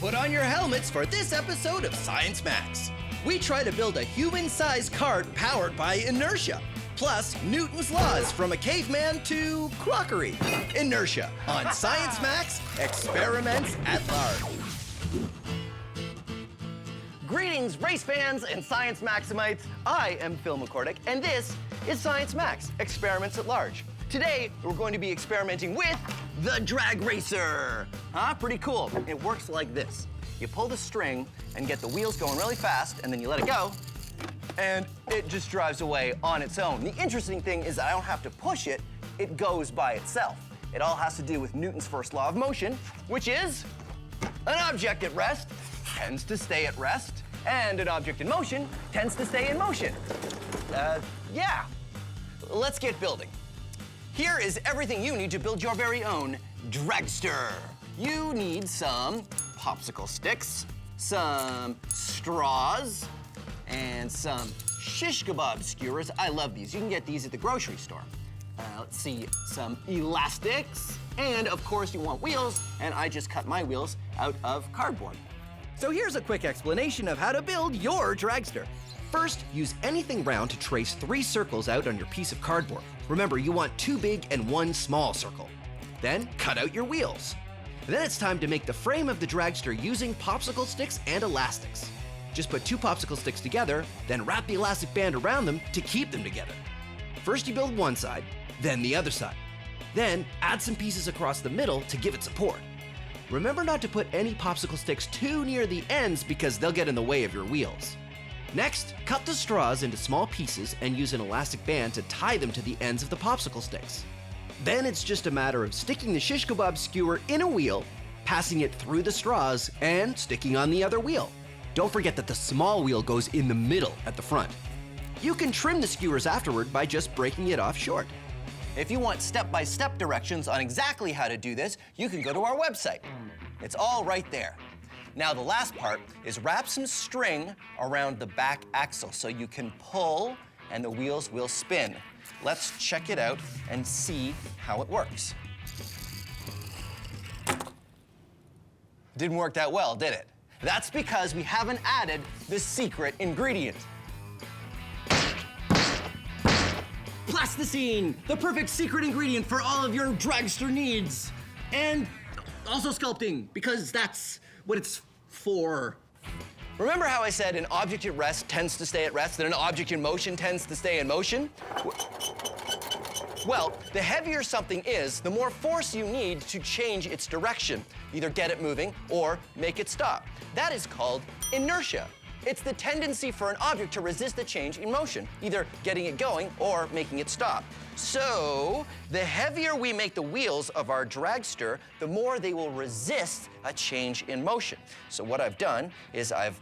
Put on your helmets for this episode of Science Max. We try to build a human-sized cart powered by inertia, plus Newton's laws from a caveman to crockery. Inertia on Science Max, experiments at large. Greetings, race fans and science maximites. I am Phil McCordick, and this is Science Max, experiments at large. Today, we're going to be experimenting with the drag racer. Pretty cool. It works like this. You pull the string and get the wheels going really fast, and then you let it go, and it just drives away on its own. The interesting thing is that I don't have to push it, it goes by itself. It all has to do with Newton's first law of motion, which is an object at rest tends to stay at rest, and an object in motion tends to stay in motion. Yeah. Let's get building. Here is everything you need to build your very own dragster. You need some popsicle sticks, some straws, and some shish kebab skewers. I love these. You can get these at the grocery store. Let's see, some elastics, and of course you want wheels, and I just cut my wheels out of cardboard. So here's a quick explanation of how to build your dragster. First, use anything round to trace 3 circles out on your piece of cardboard. Remember, you want 2 big and 1 small circle. Then, cut out your wheels. Then it's time to make the frame of the dragster using popsicle sticks and elastics. Just put 2 popsicle sticks together, then wrap the elastic band around them to keep them together. First you build one side, then the other side. Then, add some pieces across the middle to give it support. Remember not to put any popsicle sticks too near the ends because they'll get in the way of your wheels. Next, cut the straws into small pieces and use an elastic band to tie them to the ends of the popsicle sticks. Then it's just a matter of sticking the shish kebab skewer in a wheel, passing it through the straws, and sticking on the other wheel. Don't forget that the small wheel goes in the middle at the front. You can trim the skewers afterward by just breaking it off short. If you want step-by-step directions on exactly how to do this, you can go to our website. It's all right there. Now the last part is wrap some string around the back axle so you can pull and the wheels will spin. Let's check it out and see how it works. Didn't work that well, did it? That's because we haven't added the secret ingredient. Plasticine, the perfect secret ingredient for all of your dragster needs. And also sculpting, because that's what it's for. Remember how I said an object at rest tends to stay at rest and an object in motion tends to stay in motion? Well, the heavier something is, the more force you need to change its direction, either get it moving or make it stop. That is called inertia. It's the tendency for an object to resist a change in motion, either getting it going or making it stop. So, the heavier we make the wheels of our dragster, the more they will resist a change in motion. So what I've done is I've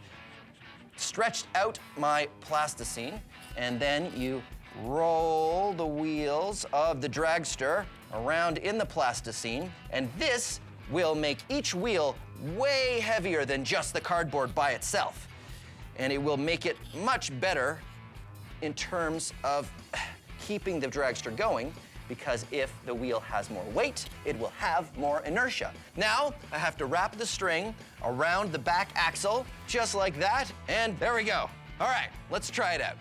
stretched out my plasticine, and then you roll the wheels of the dragster around in the plasticine, and this will make each wheel way heavier than just the cardboard by itself. And it will make it much better in terms of keeping the dragster going, because if the wheel has more weight, it will have more inertia. Now, I have to wrap the string around the back axle, just like that, and there we go. All right, let's try it out.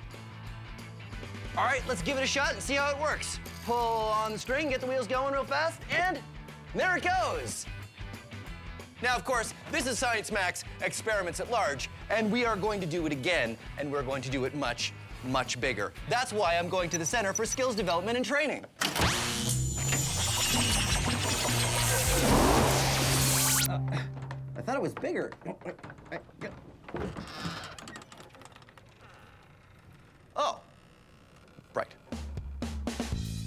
All right, let's give it a shot and see how it works. Pull on the string, get the wheels going real fast, and there it goes. Now, of course, this is Science Max, experiments at large, and we are going to do it again, and we're going to do it much, much bigger. That's why I'm going to the Center for Skills Development and Training. I thought it was bigger. Oh, right.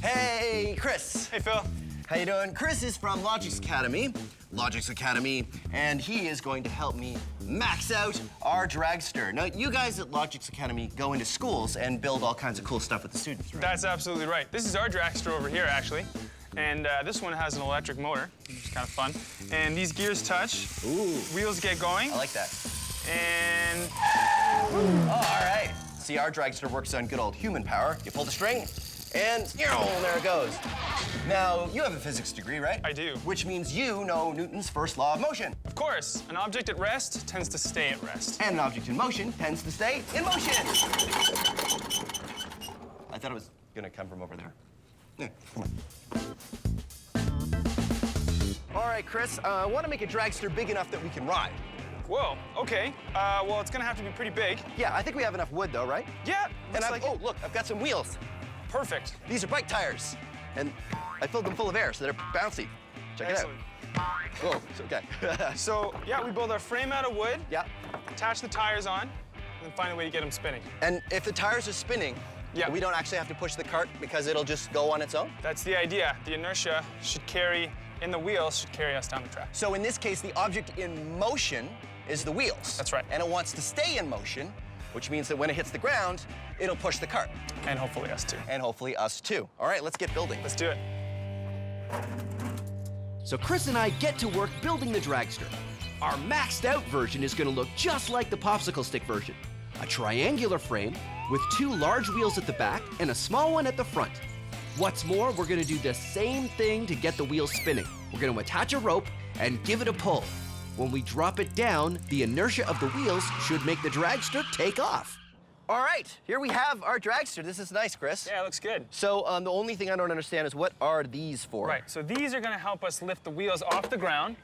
Hey, Chris. Hey, Phil. How you doing? Chris is from Logix Academy, and he is going to help me max out our dragster. Now, you guys at Logix Academy go into schools and build all kinds of cool stuff with the students, right? That's absolutely right. This is our dragster over here, actually. And this one has an electric motor, which is kind of fun. And these gears touch. Ooh. Wheels get going. I like that. And... Oh, all right. See, our dragster works on good old human power. You pull the string, And there it goes. Now, you have a physics degree, right? I do. Which means you know Newton's first law of motion. Of course, an object at rest tends to stay at rest. And an object in motion tends to stay in motion. I thought it was gonna come from over there. Yeah, come on. All right, Chris, I want to make a dragster big enough that we can ride. Whoa, okay. Well, it's gonna have to be pretty big. Yeah, I think we have enough wood, though, right? Yeah, And looks like oh, look, I've got some wheels. perfect. These are bike tires. And I filled them full of air, so they're bouncy. Check Excellent. it out. Oh, it's okay. So, yeah, we build our frame out of wood, Yeah. attach the tires on, and then find a way to get them spinning. And if the tires are spinning, Yeah. we don't actually have to push the cart because it'll just go on its own? That's the idea. The inertia should carry, in the wheels, should carry us down the track. So in this case, the object in motion is the wheels. That's right. And it wants to stay in motion, which means that when it hits the ground, it'll push the cart. And hopefully us too. And hopefully us too. All right, let's get building. Let's do it. So Chris and I get to work building the dragster. Our maxed out version is gonna look just like the popsicle stick version. A triangular frame with 2 large wheels at the back and a small one at the front. What's more, we're gonna do the same thing to get the wheels spinning. We're gonna attach a rope and give it a pull. When we drop it down, the inertia of the wheels should make the dragster take off. All right, here we have our dragster. This is nice, Chris. Yeah, it looks good. So the only thing I don't understand is what are these for? Right, so these are gonna help us lift the wheels off the ground,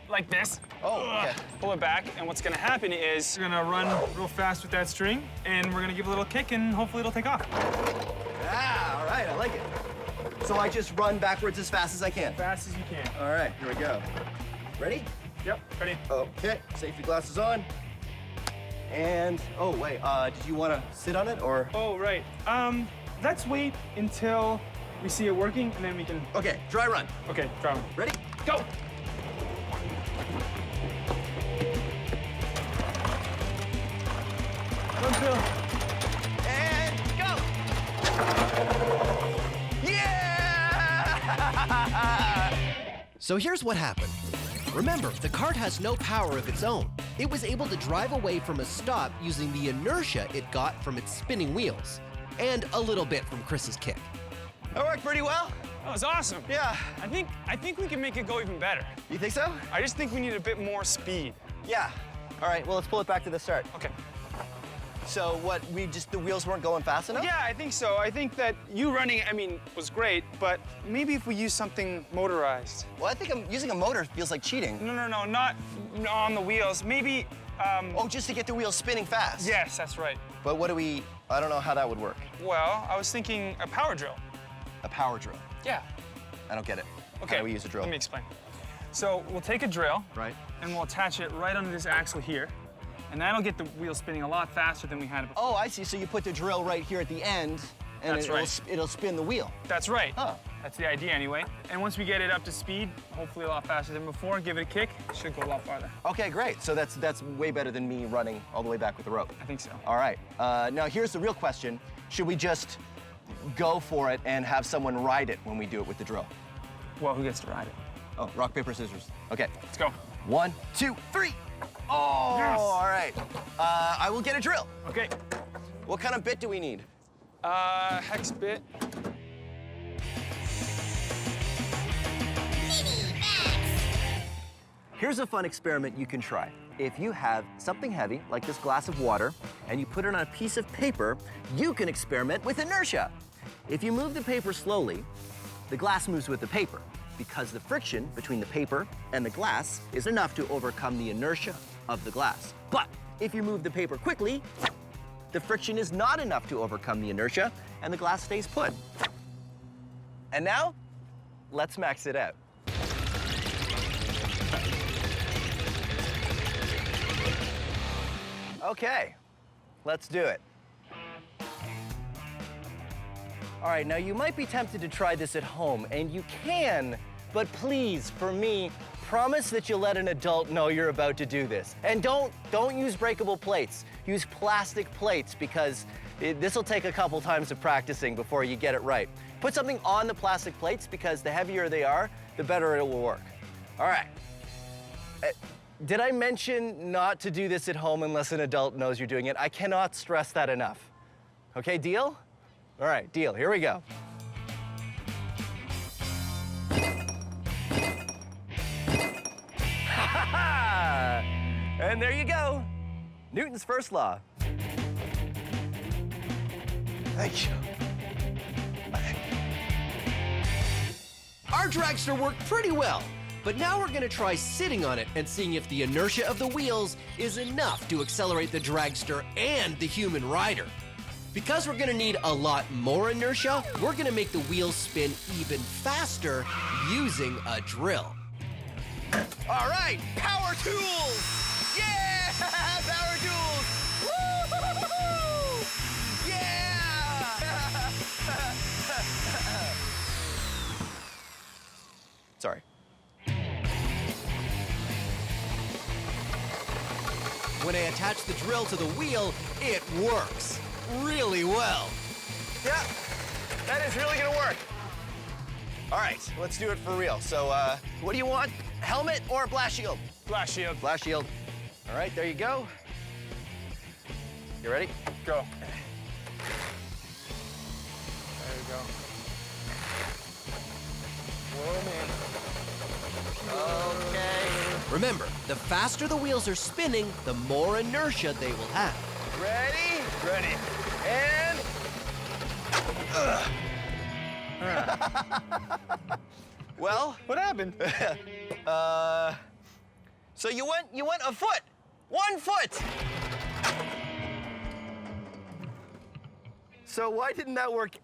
like this. Oh, okay. Pull it back, and what's gonna happen is we're gonna run real fast with that string, and we're gonna give it a little kick, and hopefully it'll take off. Ah, all right, I like it. So I just run backwards as fast as I can. Fast as you can. All right, here we go. Ready? Yep, ready? Okay, safety glasses on. And, oh, wait, did you want to sit on it, or? Oh, right. Let's wait until we see it working, and then we can... Okay, dry run. Okay, try one. Ready? Go! Run, Phil. And go! Yeah! So here's what happened. Remember, the cart has no power of its own. It was able to drive away from a stop using the inertia it got from its spinning wheels, and a little bit from Chris's kick. That worked pretty well. That was awesome. Yeah. I think we can make it go even better. You think so? I just think we need a bit more speed. Yeah. All right, well, let's pull it back to the start. Okay. So what, the wheels weren't going fast enough? Yeah, I think so. I think that you running, was great, but maybe if we use something motorized. Well, I think using a motor feels like cheating. No, not on the wheels. Maybe, Oh, just to get the wheels spinning fast? Yes, that's right. But I don't know how that would work. Well, I was thinking a power drill. A power drill. Yeah. I don't get it. Okay. How do we use a drill? Let me explain. So we'll take a drill. Right. And we'll attach it right under this axle here. And that'll get the wheel spinning a lot faster than we had it before. Oh, I see. So you put the drill right here at the end, and That's right. it'll spin the wheel. That's right. Huh. That's the idea anyway. And once we get it up to speed, hopefully a lot faster than before, give it a kick, it should go a lot farther. Okay, great. So that's way better than me running all the way back with the rope. I think so. All right. Now here's the real question. Should we just go for it and have someone ride it when we do it with the drill? Well, who gets to ride it? Oh, rock, paper, scissors. Okay. Let's go. 1, 2, 3. Oh, Yes. All right. I will get a drill. Okay. What kind of bit do we need? Hex bit. Here's a fun experiment you can try. If you have something heavy, like this glass of water, and you put it on a piece of paper, you can experiment with inertia. If you move the paper slowly, the glass moves with the paper, because the friction between the paper and the glass is enough to overcome the inertia of the glass. But if you move the paper quickly, the friction is not enough to overcome the inertia, and the glass stays put. And now, let's max it out. Okay, let's do it. All right, now you might be tempted to try this at home, and you can, but please, for me, promise that you'll let an adult know you're about to do this. And don't use breakable plates. Use plastic plates, because this will take a couple times of practicing before you get it right. Put something on the plastic plates, because the heavier they are, the better it will work. All right. Did I mention not to do this at home unless an adult knows you're doing it? I cannot stress that enough. Okay, deal? All right, deal. Here we go. And there you go. Newton's first law. Thank you. Our dragster worked pretty well, but now we're gonna try sitting on it and seeing if the inertia of the wheels is enough to accelerate the dragster and the human rider. Because we're gonna need a lot more inertia, we're gonna make the wheels spin even faster using a drill. All right, power tools! Yeah, power tools! Woo! Yeah! Sorry. When I attach the drill to the wheel, it works really well. Yeah, that is really gonna work. All right, let's do it for real. So, what do you want? Helmet or blast shield? Blast shield. Blast shield. All right, there you go. You ready? Go. There you go. Whoa, man. Okay. Remember, the faster the wheels are spinning, the more inertia they will have. Ready? Ready. And... Well, What happened? so you went a foot. 1 foot. So why didn't that work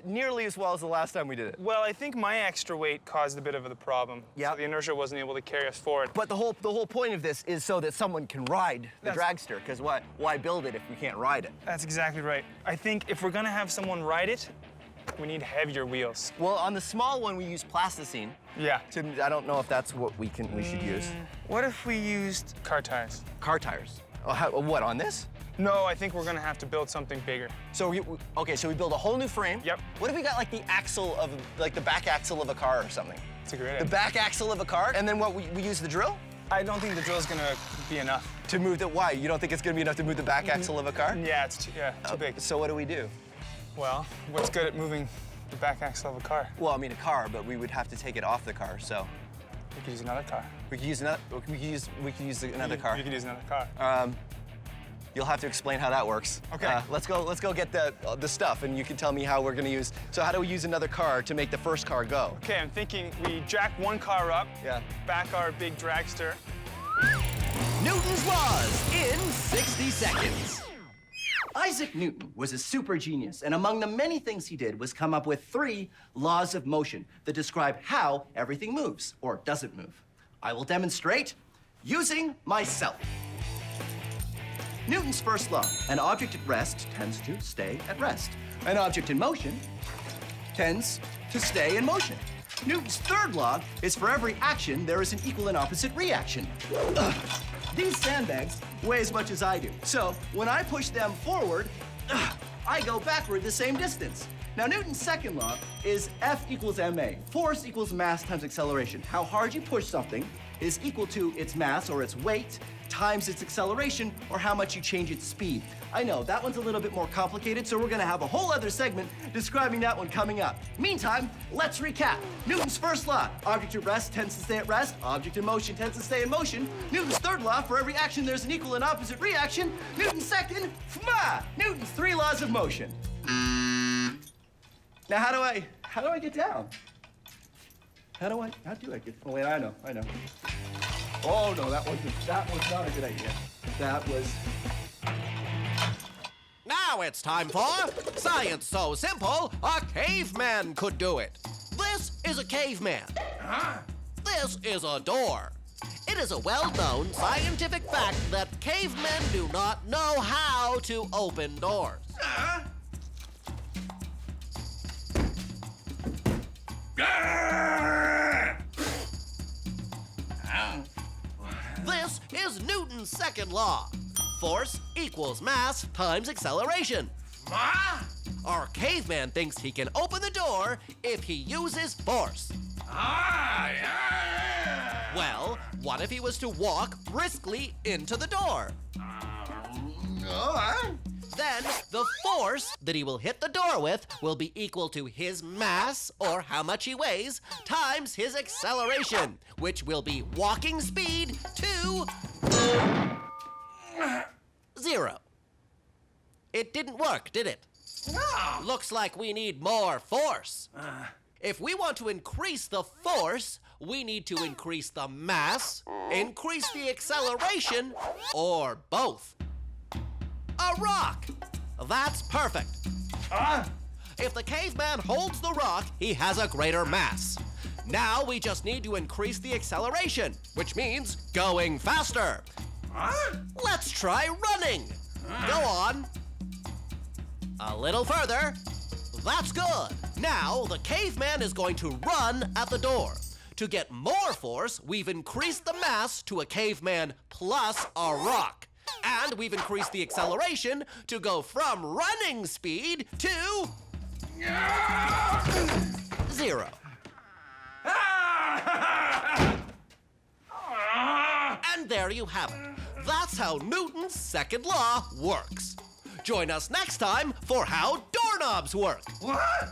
nearly as well as the last time we did it? Well, I think my extra weight caused a bit of the problem. Yeah. So the inertia wasn't able to carry us forward. But the whole point of this is so that someone can ride the dragster, because why build it if we can't ride it? That's exactly right. I think if we're gonna have someone ride it, we need heavier wheels. Well, on the small one we use plasticine. Yeah. I don't know if that's what we should use. What if we used car tires? Car tires. Oh, what, on this? No, I think we're gonna have to build something bigger. So okay, so we build a whole new frame. Yep. What if we got like the axle of, like the back axle of a car or something? That's a great The idea. back axle of a car, and then what, we use the drill? I don't think the drill's gonna be enough. To move the, why? You don't think it's gonna be enough to move the back axle of a car? Yeah, it's too big. So what do we do? Well, what's good at moving the back axle of a car? Well, I mean a car, but we would have to take it off the car, so. We could use another car. We could use another, we could use another car. You could use another car. You'll have to explain how that works. Okay. Let's go get the stuff, and you can tell me how we're gonna use. So how do we use another car to make the first car go? Okay, I'm thinking we jack one car up, Yeah. back our big dragster. Newton's laws in 60 seconds. Isaac Newton was a super genius, and among the many things he did was come up with 3 laws of motion that describe how everything moves or doesn't move. I will demonstrate using myself. Newton's first law: an object at rest tends to stay at rest. An object in motion tends to stay in motion. Newton's third law is for every action, there is an equal and opposite reaction. These sandbags weigh as much as I do. So when I push them forward, I go backward the same distance. Now, Newton's second law is F equals ma. Force equals mass times acceleration. How hard you push something is equal to its mass or its weight times its acceleration, or how much you change its speed. I know, that one's a little bit more complicated, so we're gonna have a whole other segment describing that one coming up. Meantime, let's recap. Newton's first law: object at rest tends to stay at rest, object in motion tends to stay in motion. Newton's third law: for every action there's an equal and opposite reaction. Newton's second, Newton's 3 laws of motion. Now how do I get down? How do I get, oh wait, I know. Oh no, that was not a good idea. That was... Now it's time for Science So Simple, a caveman could do it. This is a caveman. This is a door. It is a well-known scientific fact that cavemen do not know how to open doors. This is Newton's second law. Force equals mass times acceleration. Our caveman thinks he can open the door if he uses force. Well, what if he was to walk briskly into the door? Then the force that he will hit the door with will be equal to his mass, or how much he weighs, times his acceleration, which will be walking speed to It didn't work, did it? No! Looks like we need more force. If we want to increase the force, we need to increase the mass, increase the acceleration, or both. A rock! That's perfect. If the caveman holds the rock, he has a greater mass. Now we just need to increase the acceleration, which means going faster. Let's try running. Go on. A little further. That's good. Now the caveman is going to run at the door. To get more force, we've increased the mass to a caveman plus a rock. And we've increased the acceleration to go from running speed to 0. And there you have it. That's how Newton's second law works. Join us next time for how doorknobs work. What?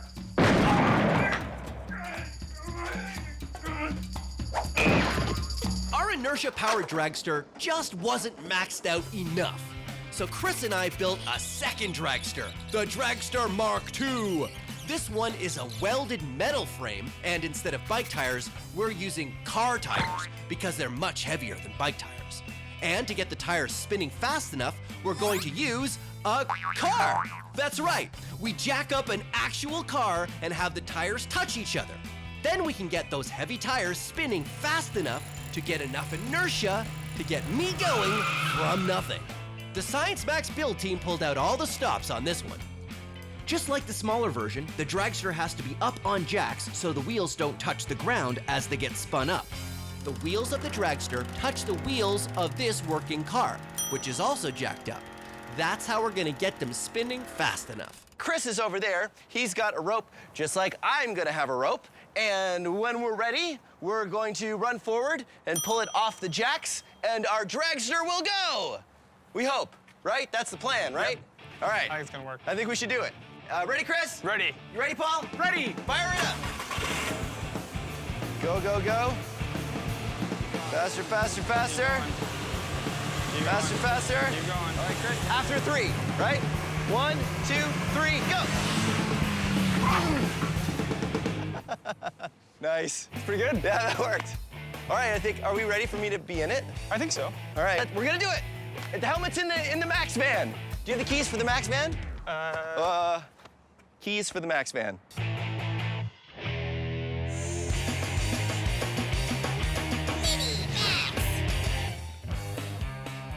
Our inertia-powered dragster just wasn't maxed out enough. So Chris and I built a second dragster, the Dragster Mark II. This one is a welded metal frame, and instead of bike tires, we're using car tires because they're much heavier than bike tires. And to get the tires spinning fast enough, we're going to use a car. That's right. We jack up an actual car and have the tires touch each other. Then we can get those heavy tires spinning fast enough to get enough inertia to get me going from nothing. The Science Max build team pulled out all the stops on this one. Just like the smaller version, the dragster has to be up on jacks so the wheels don't touch the ground as they get spun up. The wheels of the dragster touch the wheels of this working car, which is also jacked up. That's how we're gonna get them spinning fast enough. Chris is over there. He's got a rope, just like I'm gonna have a rope. And when we're ready, we're going to run forward and pull it off the jacks, and our dragster will go. We hope, right? That's the plan, right? Yep. All right. I think it's gonna work. I think we should do it. Ready, Chris? Ready. You ready, Paul? Ready. Fire it up. Go, go, go. Faster, faster, faster. Keep Faster, going. faster. Keep going. All right, Chris. After 3, right? 1, 2, 3, go. Nice. It's pretty good. Yeah, that worked. All right, I think, are we ready for me to be in it? I think so. All right, we're gonna do it. The helmet's in the Max van. Do you have the keys for the Max van? Keys for the Max van.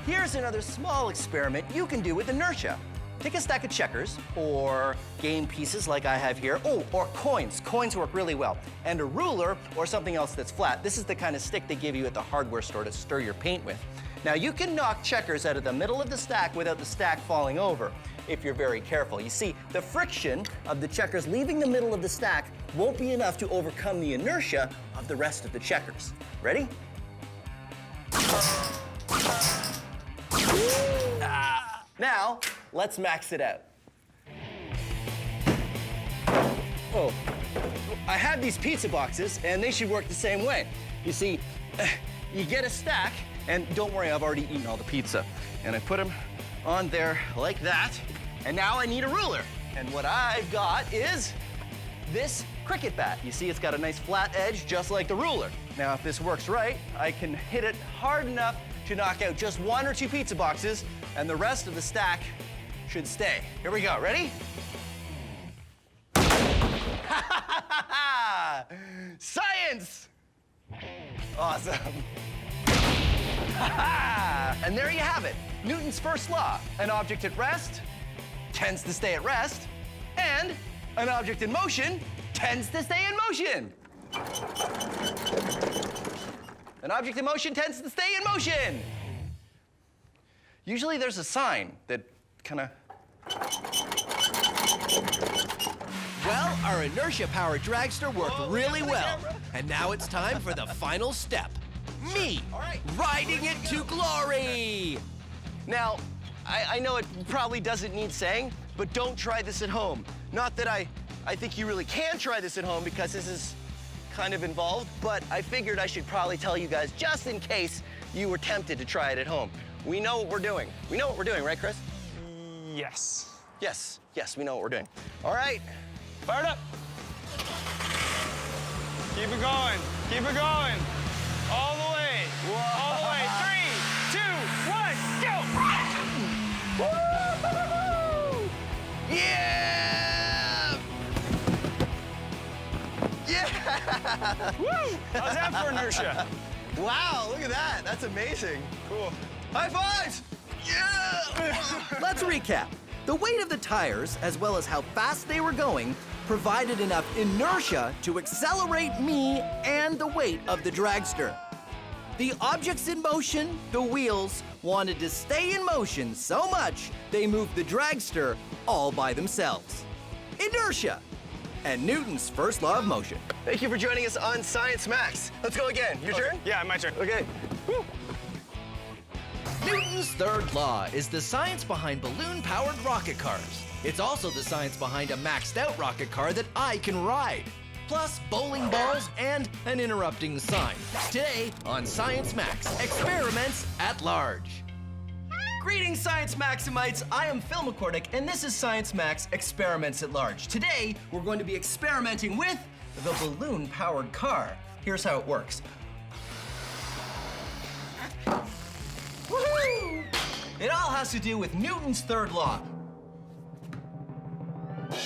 Here's another small experiment you can do with inertia. Take a stack of checkers or game pieces like I have here. Oh, or coins. Coins work really well. And a ruler or something else that's flat. This is the kind of stick they give you at the hardware store to stir your paint with. Now you can knock checkers out of the middle of the stack without the stack falling over, if you're very careful. You see, the friction of the checkers leaving the middle of the stack won't be enough to overcome the inertia of the rest of the checkers. Ready? Now, let's max it out. Oh, I have these pizza boxes, and they should work the same way. You see, you get a stack, and don't worry, I've already eaten all the pizza. And I put them on there like that, and now I need a ruler. And what I've got is this cricket bat. You see, it's got a nice flat edge, just like the ruler. Now, if this works right, I can hit it hard enough to knock out just 1 or 2 pizza boxes, and the rest of the stack should stay. Here we go, ready? Science! Awesome. And there you have it. Newton's first law. An object at rest tends to stay at rest, and an object in motion tends to stay in motion. An object in motion tends to stay in motion. Usually there's a sign that kind of... Well, our inertia-powered dragster worked really well. And now it's time for the final step. Me, riding it to glory! Now, I know it probably doesn't need saying, but don't try this at home. Not that I think you really can try this at home because this is kind of involved, but I figured I should probably tell you guys just in case you were tempted to try it at home. We know what we're doing. We know what we're doing, right, Chris? Yes. Yes, we know what we're doing. All right. Fire it up. Keep it going. Keep it going. All the way. Whoa. All the way. 3, 2, 1, go! Woo! Yeah! Yeah! Woo! How's that for inertia? Wow, look at that. That's amazing. Cool. High fives! Yeah! Let's recap. The weight of the tires, as well as how fast they were going, provided enough inertia to accelerate me and the weight of the dragster. The objects in motion, the wheels, wanted to stay in motion so much they moved the dragster all by themselves. Inertia, and Newton's first law of motion. Thank you for joining us on Science Max. Let's go again. Your turn? Yeah, my turn. Okay. Woo. Newton's third law is the science behind balloon-powered rocket cars. It's also the science behind a maxed-out rocket car that I can ride. Plus bowling balls and an interrupting sign. Today on Science Max, experiments at large. Greetings, Science Maximites. I am Phil McCordick, and this is Science Max Experiments at Large. Today, we're going to be experimenting with the balloon-powered car. Here's how it works. Woohoo! It all has to do with Newton's third law.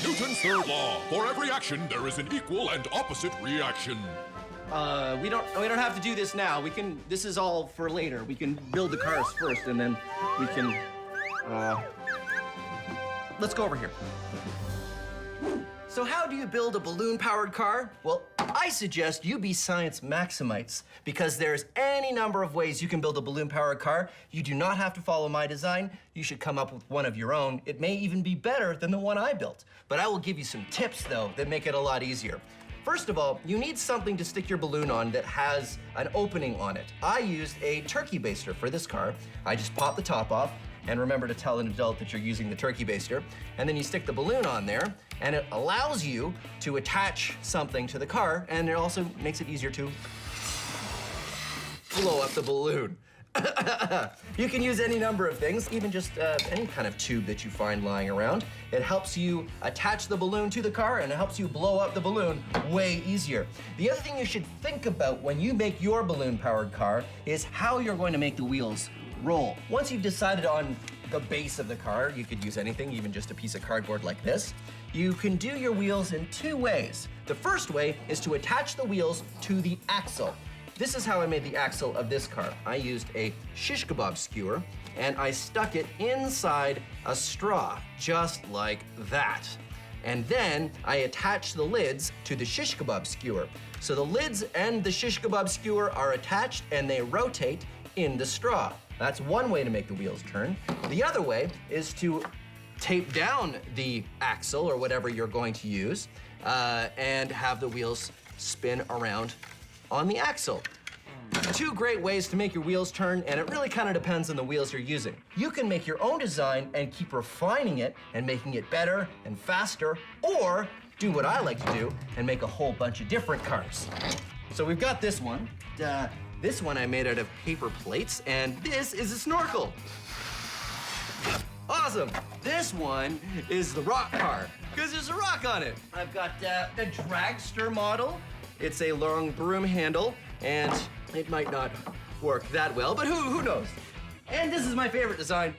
Newton's third law. For every action, there is an equal and opposite reaction. We don't have to do this now. This is all for later. We can build the cars first, and then we can, let's go over here. So how do you build a balloon-powered car? Well, I suggest you be Science Maximites, because there's any number of ways you can build a balloon-powered car. You do not have to follow my design. You should come up with one of your own. It may even be better than the one I built. But I will give you some tips, though, that make it a lot easier. First of all, you need something to stick your balloon on that has an opening on it. I used a turkey baster for this car. I just pop the top off, and remember to tell an adult that you're using the turkey baster. And then you stick the balloon on there, and it allows you to attach something to the car, and it also makes it easier to blow up the balloon. You can use any number of things, even just any kind of tube that you find lying around. It helps you attach the balloon to the car, and it helps you blow up the balloon way easier. The other thing you should think about when you make your balloon-powered car is how you're going to make the wheels roll. Once you've decided on the base of the car, you could use anything, even just a piece of cardboard like this. You can do your wheels in two ways. The first way is to attach the wheels to the axle. This is how I made the axle of this car. I used a shish kebab skewer, and I stuck it inside a straw, just like that. And then I attached the lids to the shish kebab skewer. So the lids and the shish kebab skewer are attached, and they rotate in the straw. That's one way to make the wheels turn. The other way is to tape down the axle or whatever you're going to use and have the wheels spin around on the axle. Two great ways to make your wheels turn, and it really kind of depends on the wheels you're using. You can make your own design and keep refining it and making it better and faster, or do what I like to do and make a whole bunch of different cars. So we've got this one. This one I made out of paper plates, and this is a snorkel. Awesome. This one is the rock car, because there's a rock on it. I've got the dragster model. It's a long broom handle, and it might not work that well, but who knows? And this is my favorite design.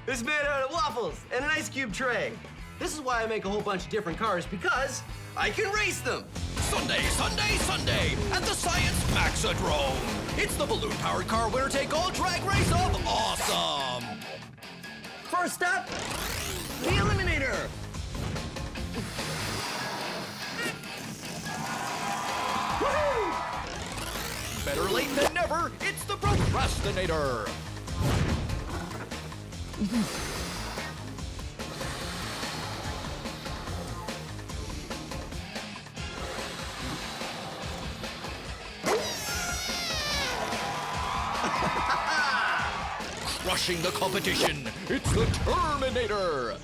It's made out of waffles and an ice cube tray. This is why I make a whole bunch of different cars, because I can race them. Sunday, Sunday, Sunday at the Science Maxodrome. It's the balloon-powered car winner-take-all drag race of awesome. First up, the Eliminator. Woohoo! Better late than never, it's the procrastinator. Crushing the competition, it's the Terminator.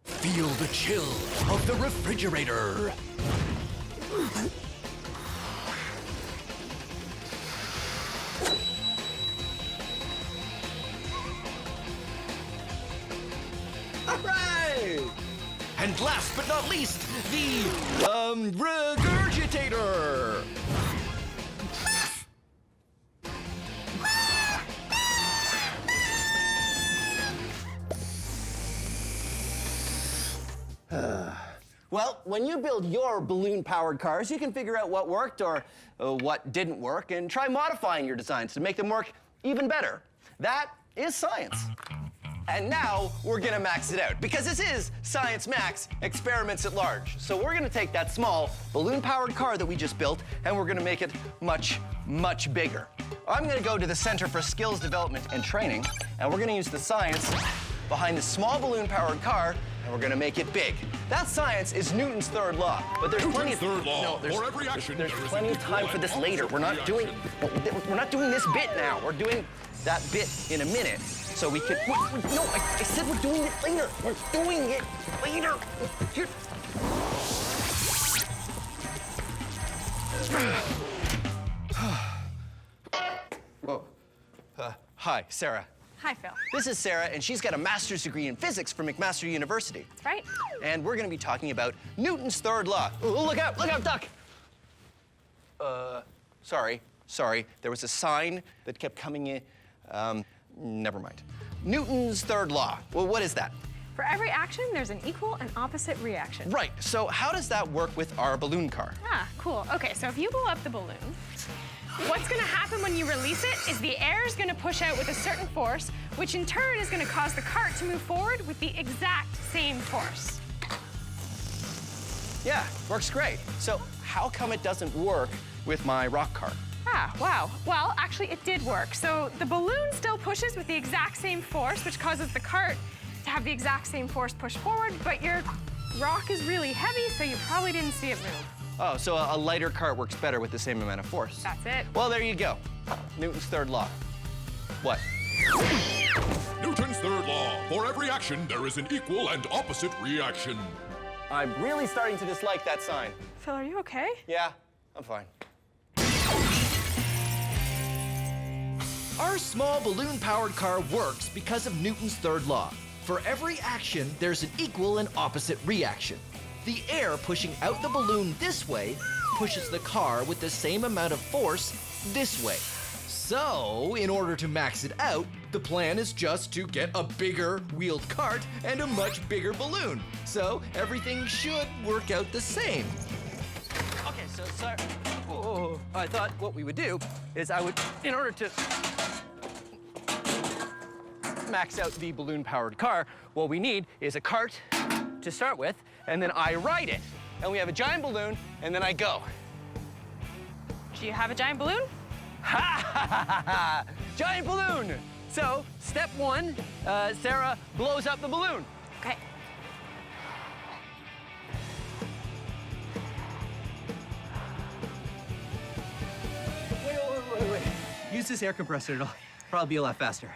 Feel the chill of the refrigerator. All right! And last but not least, the, regurgitator! Well, when you build your balloon-powered cars, you can figure out what worked or what didn't work and try modifying your designs to make them work even better. That is science. And now we're gonna max it out because this is Science Max Experiments at Large. So we're gonna take that small balloon-powered car that we just built and we're gonna make it much, much bigger. I'm gonna go to the Center for Skills Development and Training and we're gonna use the science behind the small balloon-powered car and we're gonna make it big. That science is Newton's third law, but there's plenty of third law. no, there's, For every action, there's there is plenty an of time for this equal later. and We're not doing this bit now. We're doing that bit in a minute. So we can. No, I said we're doing it later. We're doing it later. Here. Whoa. Hi, Sarah. Hi, Phil. This is Sarah, and she's got a master's degree in physics from McMaster University. That's right. And we're going to be talking about Newton's third law. Oh, look out, duck! Sorry. There was a sign that kept coming in. Never mind. Newton's third law. Well, what is that? For every action, there's an equal and opposite reaction. Right, so how does that work with our balloon car? Ah, cool. Okay, so if you blow up the balloon, what's gonna happen when you release it is the air is gonna push out with a certain force, which in turn is gonna cause the cart to move forward with the exact same force. Yeah, works great. So how come it doesn't work with my rock cart? Ah, wow. Well, actually, it did work. So the balloon still pushes with the exact same force, which causes the cart to have the exact same force push forward, but your rock is really heavy, so you probably didn't see it move. Oh, so a lighter cart works better with the same amount of force. That's it. Well, there you go. Newton's third law. What? Newton's third law. For every action, there is an equal and opposite reaction. I'm really starting to dislike that sign. Phil, are you okay? Yeah, I'm fine. Our small balloon-powered car works because of Newton's third law. For every action, there's an equal and opposite reaction. The air pushing out the balloon this way pushes the car with the same amount of force this way. So, in order to max it out, the plan is just to get a bigger wheeled cart and a much bigger balloon. So, everything should work out the same. Okay, so I thought what we would do is in order to max out the balloon-powered car, what we need is a cart to start with, and then I ride it. And we have a giant balloon, and then I go. Do you have a giant balloon? Ha ha ha ha! Giant balloon! So, step one, Sarah blows up the balloon. Okay. Wait. Use this air compressor, it'll probably be a lot faster.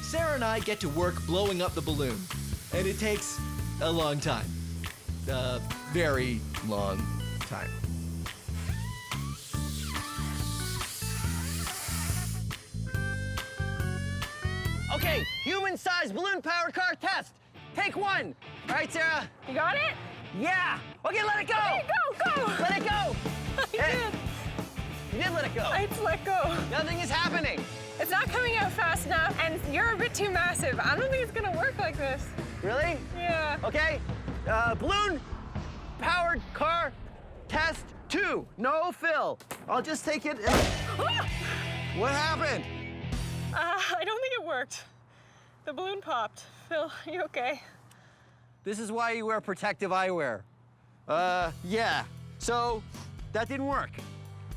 Sarah and I get to work blowing up the balloon, and it takes a long time. A very long time. Okay, human-sized balloon-powered car test. Take one. All right, Sarah? You got it? Yeah. Okay, let it go. Okay, go! Let it go. I did. You did let it go. I just let go. Nothing is happening. It's not coming out fast enough, and you're a bit too massive. I don't think it's gonna work like this. Really? Yeah. Okay. Balloon-powered car test 2. No fill. I'll just take it. What happened? I don't think it worked. The balloon popped. Phil, are you okay? This is why you wear protective eyewear. Yeah. So, that didn't work.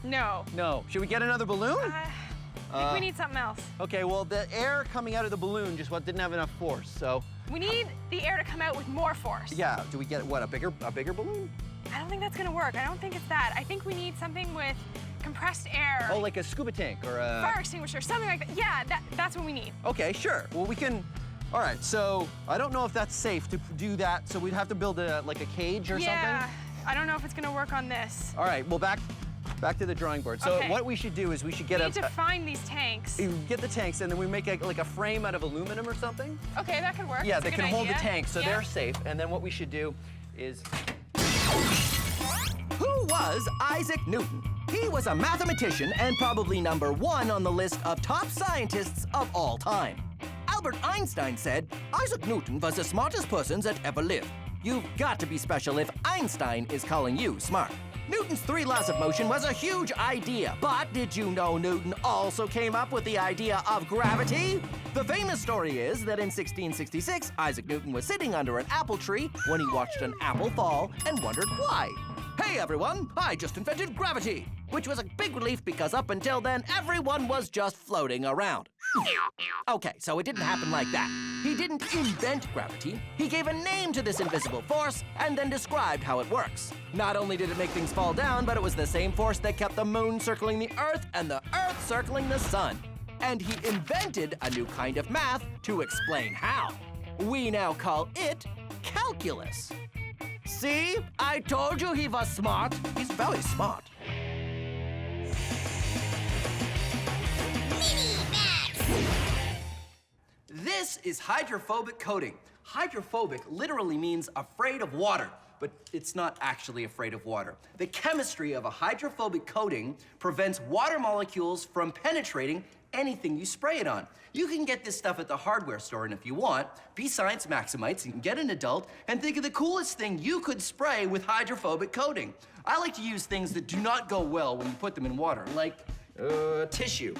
No. No. Should we get another balloon? I think we need something else. Okay, well, the air coming out of the balloon just didn't have enough force, so. We need the air to come out with more force. Yeah, do we get, what, a bigger balloon? I don't think that's gonna work. I don't think it's that. I think we need something with compressed air. Oh, like a scuba tank or a... Fire extinguisher, something like that. Yeah, that's what we need. Okay, sure. Well, we can All right, so I don't know if that's safe to do that, so we'd have to build like a cage or Yeah, something. I don't know if it's gonna work on this. All right, well, back to the drawing board. So Okay. what we should do is we should get We need to find these tanks. get the tanks, and then we make like a frame out of aluminum or something. Okay, that could work. Yeah, That's they a can good hold the idea. tanks, so Yeah. they're safe. And then what we should do is... Who was Isaac Newton? He was a mathematician and probably #1 on the list of top scientists of all time. Albert Einstein said, Isaac Newton was the smartest person that ever lived. You've got to be special if Einstein is calling you smart. Newton's 3 laws of motion was a huge idea, but did you know Newton also came up with the idea of gravity? The famous story is that in 1666, Isaac Newton was sitting under an apple tree when he watched an apple fall and wondered why. Hey everyone, I just invented gravity, which was a big relief because up until then, everyone was just floating around. Okay, so it didn't happen like that. He didn't invent gravity, he gave a name to this invisible force and then described how it works. Not only did it make things fall down, but it was the same force that kept the moon circling the Earth and the Earth circling the sun. And he invented a new kind of math to explain how. We now call it calculus. See? I told you he was smart. He's very smart. This is hydrophobic coating. Hydrophobic literally means afraid of water, but it's not actually afraid of water. The chemistry of a hydrophobic coating prevents water molecules from penetrating anything you spray it on. You can get this stuff at the hardware store, and if you want, be science maximites and get an adult and think of the coolest thing you could spray with hydrophobic coating. I like to use things that do not go well when you put them in water, like tissue.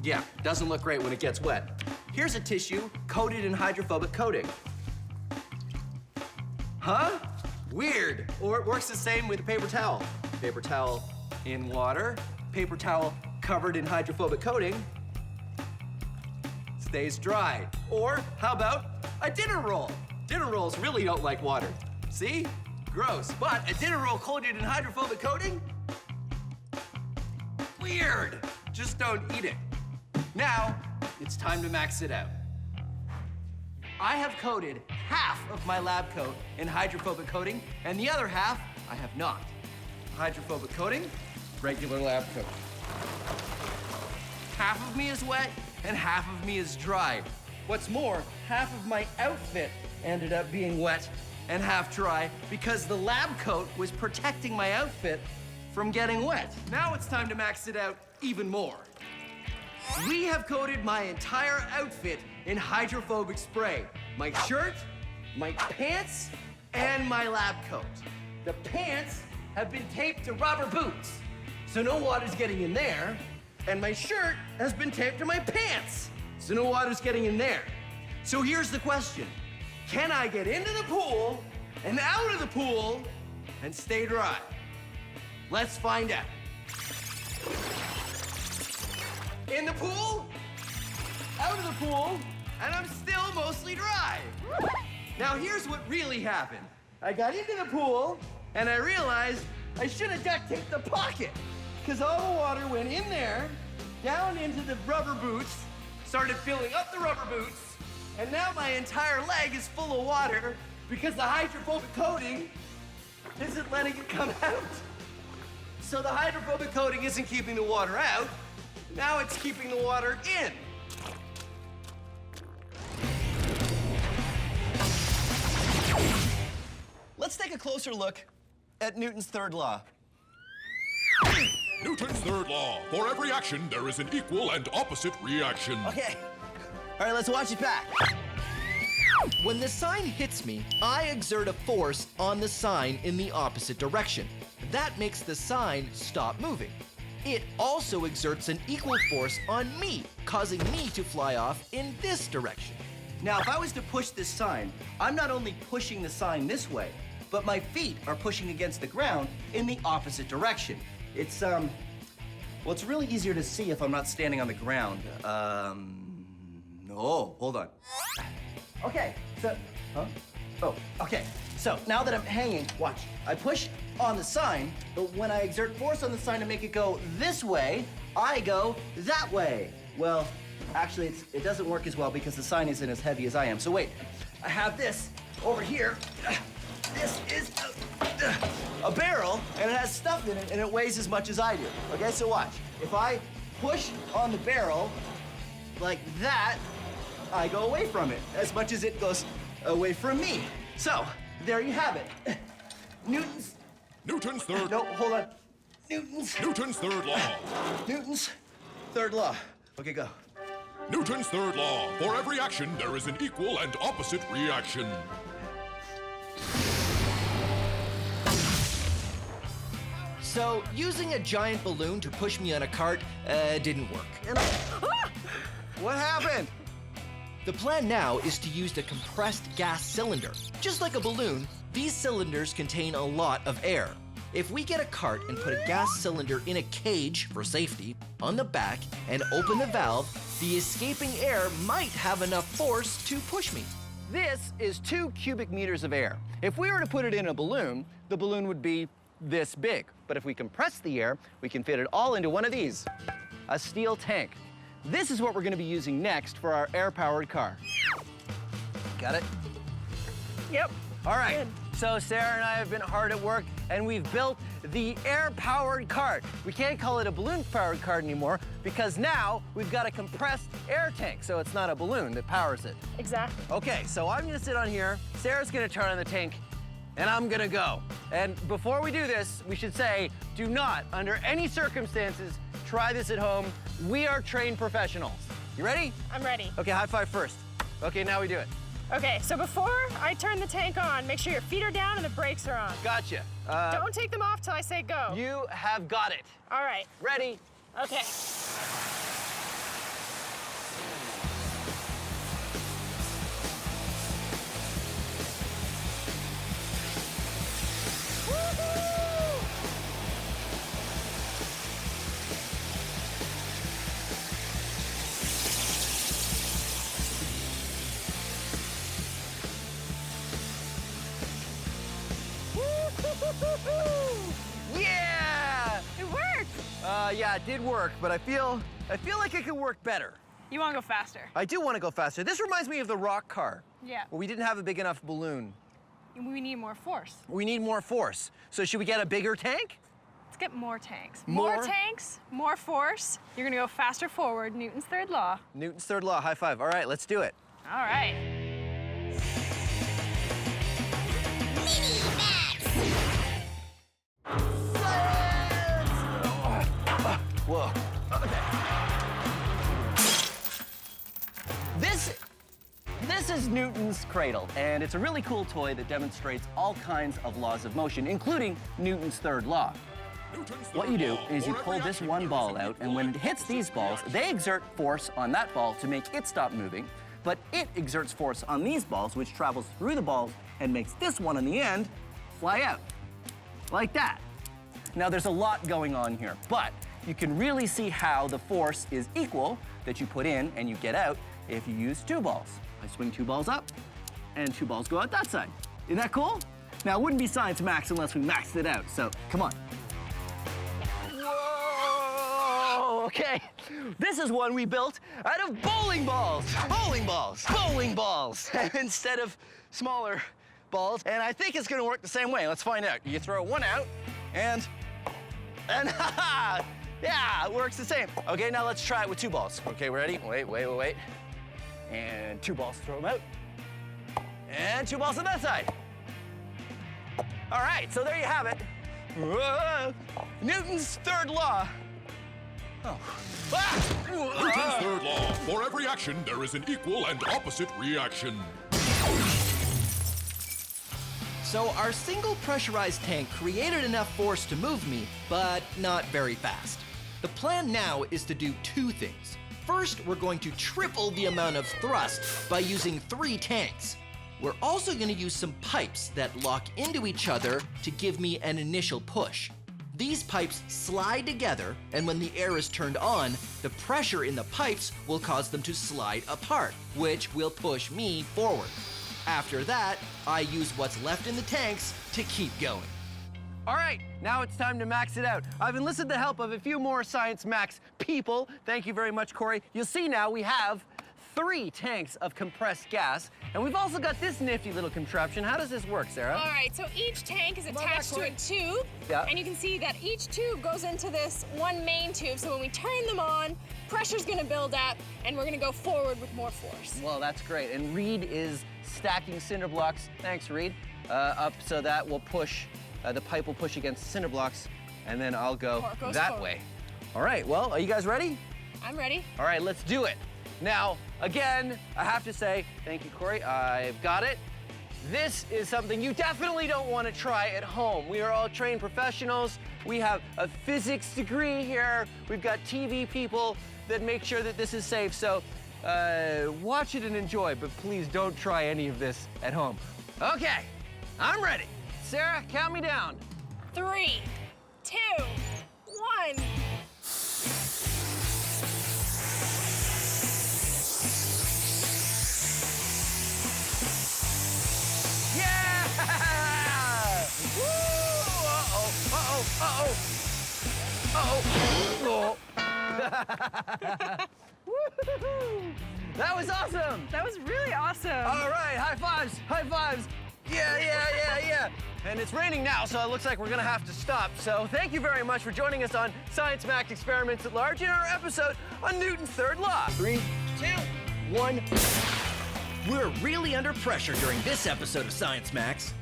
Yeah, doesn't look great when it gets wet. Here's a tissue coated in hydrophobic coating. Huh? Weird. Or it works the same with a paper towel. Paper towel in water, paper towel covered in hydrophobic coating, stays dry. Or how about a dinner roll? Dinner rolls really don't like water. See? Gross. But a dinner roll coated in hydrophobic coating? Weird. Just don't eat it. Now, it's time to max it out. I have coated half of my lab coat in hydrophobic coating, and the other half I have not. Hydrophobic coating, regular lab coat. Half of me is wet, and half of me is dry. What's more, half of my outfit ended up being wet and half dry because the lab coat was protecting my outfit from getting wet. Now it's time to max it out even more. We have coated my entire outfit in hydrophobic spray. My shirt, my pants, and my lab coat. The pants have been taped to rubber boots, so no water's getting in there. And my shirt has been taped to my pants, so no water's getting in there. So here's the question. Can I get into the pool and out of the pool and stay dry? Let's find out. In the pool, out of the pool, and I'm still mostly dry. Now here's what really happened. I got into the pool, and I realized I should have duct taped the pocket, because all the water went in there, down into the rubber boots, started filling up the rubber boots, and now my entire leg is full of water because the hydrophobic coating isn't letting it come out. So the hydrophobic coating isn't keeping the water out, now it's keeping the water in. Let's take a closer look at Newton's third law. Newton's third law. For every action, there is an equal and opposite reaction. Okay. All right, let's watch it back. When the sign hits me, I exert a force on the sign in the opposite direction. That makes the sign stop moving. It also exerts an equal force on me, causing me to fly off in this direction. Now, if I was to push this sign, I'm not only pushing the sign this way, but my feet are pushing against the ground in the opposite direction. It's, well, it's really easier to see if I'm not standing on the ground. No, hold on. Okay, so, huh? Oh, okay. So now that I'm hanging, watch. I push on the sign, but when I exert force on the sign to make it go this way, I go that way. Well, Actually, it doesn't work as well because the sign isn't as heavy as I am. So wait, I have this over here. This is a barrel, and it has stuff in it, and it weighs as much as I do. Okay, so watch. If I push on the barrel like that, I go away from it as much as it goes away from me. So, there you have it. Newton's third... No, hold on. Newton's third law. Newton's third law. Okay, go. Newton's third law. For every action, there is an equal and opposite reaction. So, using a giant balloon to push me on a cart didn't work. What happened? The plan now is to use the compressed gas cylinder. Just like a balloon, these cylinders contain a lot of air. If we get a cart and put a gas cylinder in a cage for safety on the back and open the valve, the escaping air might have enough force to push me. This is 2 cubic meters of air. If we were to put it in a balloon, the balloon would be this big. But if we compress the air, we can fit it all into one of these, a steel tank. This is what we're going to be using next for our air-powered car. Got it? Yep. All right. Good. So Sarah and I have been hard at work, and we've built the air-powered cart. We can't call it a balloon-powered cart anymore because now we've got a compressed air tank, so it's not a balloon that powers it. Exactly. Okay, so I'm gonna sit on here, Sarah's gonna turn on the tank, and I'm gonna go. And before we do this, we should say, do not, under any circumstances, try this at home. We are trained professionals. You ready? I'm ready. Okay, high five first. Okay, now we do it. Okay, so before I turn the tank on, make sure your feet are down and the brakes are on. Gotcha. Don't take them off till I say go. You have got it. All right. Ready? Okay. Yeah! It worked. Yeah, it did work, but I feel like it could work better. You want to go faster? I do want to go faster. This reminds me of the rock car. Yeah. Where we didn't have a big enough balloon. We need more force. We need more force. So should we get a bigger tank? Let's get more tanks. More? Tanks, more force. You're gonna go faster forward. Newton's third law. Newton's third law, high five. All right, let's do it. All right. Whoa. Okay. This is Newton's Cradle, and it's a really cool toy that demonstrates all kinds of laws of motion, including Newton's third law. What you do is you pull this one ball out, and when it hits these balls, they exert force on that ball to make it stop moving, but it exerts force on these balls, which travels through the balls and makes this one on the end fly out, like that. Now, there's a lot going on here, but you can really see how the force is equal that you put in and you get out if you use 2 balls. I swing 2 balls up, and 2 balls go out that side. Isn't that cool? Now, it wouldn't be science max unless we maxed it out, so come on. Whoa, okay. This is one we built out of bowling balls. Bowling balls, bowling balls, instead of smaller balls. And I think it's gonna work the same way. Let's find out. You throw one out, and haha, yeah, it works the same. Okay, now let's try it with 2 balls. Okay, ready? Wait. And 2 balls, throw them out. And 2 balls on that side. All right, so there you have it. Whoa. Newton's third law. Oh. Ah! Newton's third law. For every action, there is an equal and opposite reaction. So our single pressurized tank created enough force to move me, but not very fast. The plan now is to do 2 things. First, we're going to triple the amount of thrust by using 3 tanks. We're also going to use some pipes that lock into each other to give me an initial push. These pipes slide together, and when the air is turned on, the pressure in the pipes will cause them to slide apart, which will push me forward. After that, I use what's left in the tanks to keep going. All right, now it's time to max it out. I've enlisted the help of a few more Science Max people. Thank you very much, Corey. You'll see now we have 3 tanks of compressed gas, and we've also got this nifty little contraption. How does this work, Sarah? All right, so each tank is attached to a tube, Yeah. and you can see that each tube goes into this one main tube, so when we turn them on, pressure's gonna build up, and we're gonna go forward with more force. Well, that's great. And Reed is stacking cinder blocks, thanks Reed, up so that will push, the pipe will push against the cinder blocks, and then I'll go that forward. way. All right, well, are you guys ready? I'm ready. All right, let's do it. Now, again, I have to say, thank you, Corey, I've got it. This is something you definitely don't want to try at home. We are all trained professionals. We have a physics degree here. We've got TV people that make sure that this is safe. So watch it and enjoy, but please don't try any of this at home. Okay, I'm ready. Sarah, count me down. 3, 2, 1. Yeah! Woo! Uh-oh, uh-oh, uh-oh. Uh-oh. Woo-hoo-hoo. That was awesome! That was really awesome. All right, high fives, high fives. Yeah, yeah, yeah, yeah. And it's raining now, so it looks like we're gonna have to stop. So thank you very much for joining us on Science Max Experiments at Large in our episode on Newton's third law. 3, 2, 1. We're really under pressure during this episode of Science Max.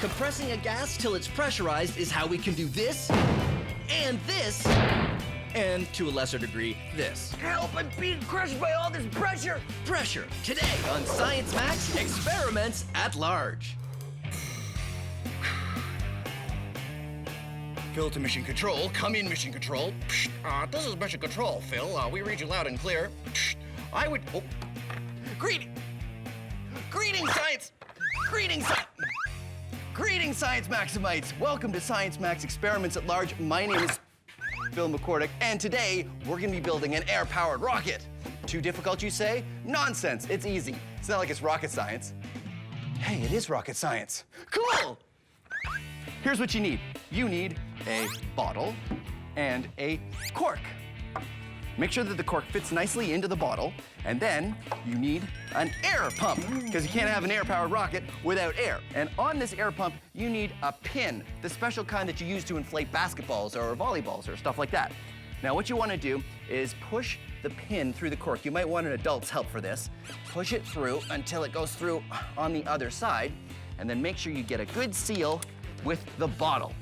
Compressing a gas till it's pressurized is how we can do this, and this, and to a lesser degree, this. Help, I'm being crushed by all this pressure. Pressure, today on Science Max Experiments at Large. Phil to Mission Control. Come in, Mission Control. This is Mission Control, Phil. We read you loud and clear. I would... Oh. Greetings, Science! Greetings, Science Maximites! Welcome to Science Max Experiments at Large. My name is Phil McCordick, and today we're gonna be building an air-powered rocket. Too difficult, you say? Nonsense, it's easy. It's not like it's rocket science. Hey, it is rocket science. Cool! Here's what you need. You need a bottle and a cork. Make sure that the cork fits nicely into the bottle, and then you need an air pump, because you can't have an air-powered rocket without air. And on this air pump, you need a pin, the special kind that you use to inflate basketballs or volleyballs or stuff like that. Now, what you want to do is push the pin through the cork. You might want an adult's help for this. Push it through until it goes through on the other side, and then make sure you get a good seal with the bottle.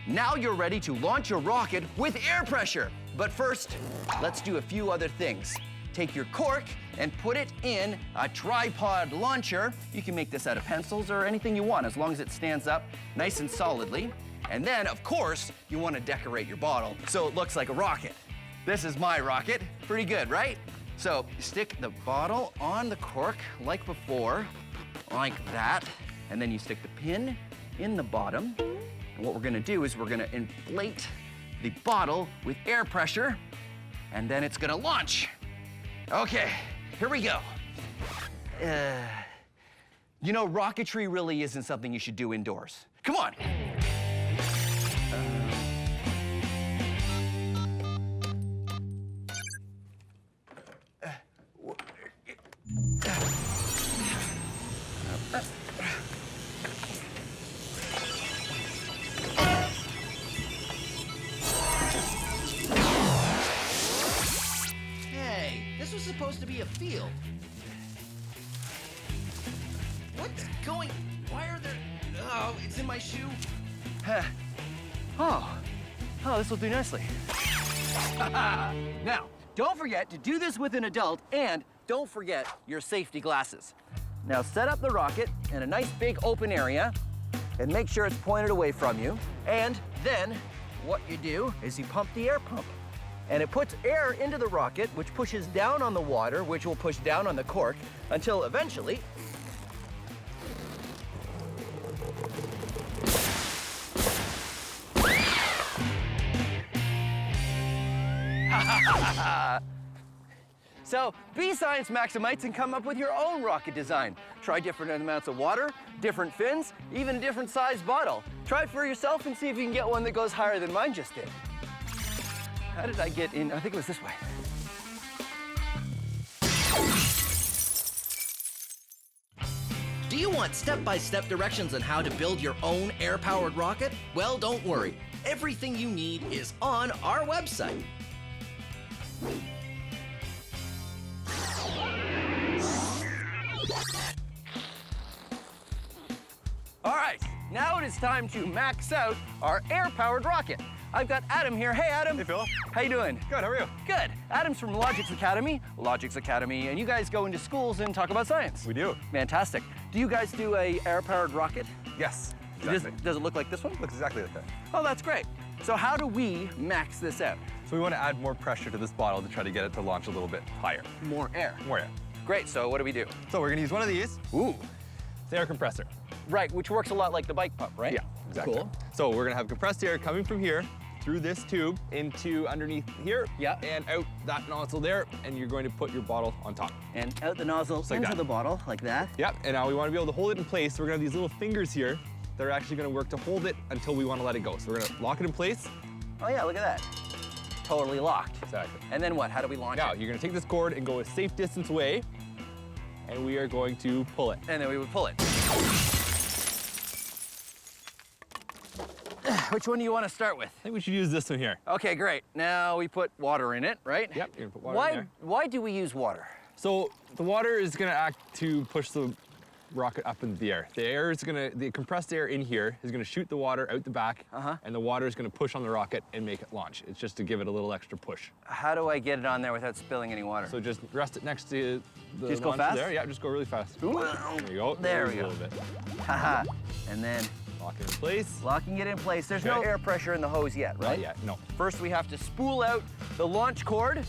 Now you're ready to launch your rocket with air pressure. But first, let's do a few other things. Take your cork and put it in a tripod launcher. You can make this out of pencils or anything you want, as long as it stands up nice and solidly. And then, of course, you want to decorate your bottle so it looks like a rocket. This is my rocket. Pretty good, right? So stick the bottle on the cork like before, like that. And then you stick the pin in the bottom. And what we're gonna do is we're gonna inflate the bottle with air pressure, and then it's gonna launch. Okay, here we go. You know, rocketry really isn't something you should do indoors. Come on. This was supposed to be a field. What's going? Why are there? Oh, it's in my shoe. Oh, this will do nicely. Now, don't forget to do this with an adult, and don't forget your safety glasses. Now set up the rocket in a nice big open area and make sure it's pointed away from you. And then what you do is you pump the air pump. And it puts air into the rocket, which pushes down on the water, which will push down on the cork, until eventually... So be Science Maximites and come up with your own rocket design. Try different amounts of water, different fins, even a different size bottle. Try it for yourself and see if you can get one that goes higher than mine just did. How did I get in? I think it was this way. Do you want step-by-step directions on how to build your own air-powered rocket? Well, don't worry. Everything you need is on our website. All right, now it is time to max out our air-powered rocket. I've got Adam here. Hey, Adam. Hey, Phil. How you doing? Good, how are you? Good. Adam's from Logix Academy, and you guys go into schools and talk about science. We do. Fantastic. Do you guys do a air-powered rocket? Yes, exactly. Does it look like this one? Looks exactly like that. Oh, that's great. So how do we max this out? So we want to add more pressure to this bottle to try to get it to launch a little bit higher. More air. More air. Great, so what do we do? So we're going to use one of these. Ooh. It's the air compressor. Right, which works a lot like the bike pump, right? Yeah, exactly. Cool. So we're going to have compressed air coming from here through this tube into underneath here. Yeah. And out that nozzle there, and you're going to put your bottle on top. And out the nozzle like into that. the bottle, like that. Yep, and now we want to be able to hold it in place, so we're going to have these little fingers here that are actually going to work to hold it until we want to let it go. So we're going to lock it in place. Oh yeah, look at that. Totally locked. Exactly. And then what? How do we launch Now, it? you're going to take this cord and go a safe distance away, and we are going to pull it. And then we would pull it. Which one do you want to start with? I think we should use this one here. Okay, great. Now we put water in it, right? Yep, you're gonna put water in there. Why do we use water? So the water is gonna act to push the rocket up into the air. The compressed air in here is gonna shoot the water out the back, and the water is gonna push on the rocket and make it launch. It's just to give it a little extra push. How do I get it on there without spilling any water? So just rest it next to the Just go launcher fast? there. Yeah, just go really fast. Ooh. There you go. There we Raise go. A little bit. Haha. And then Lock it in place. locking it in place. There's no Okay. air pressure in the hose yet, right? Not yet, no. First, we have to spool out the launch cord.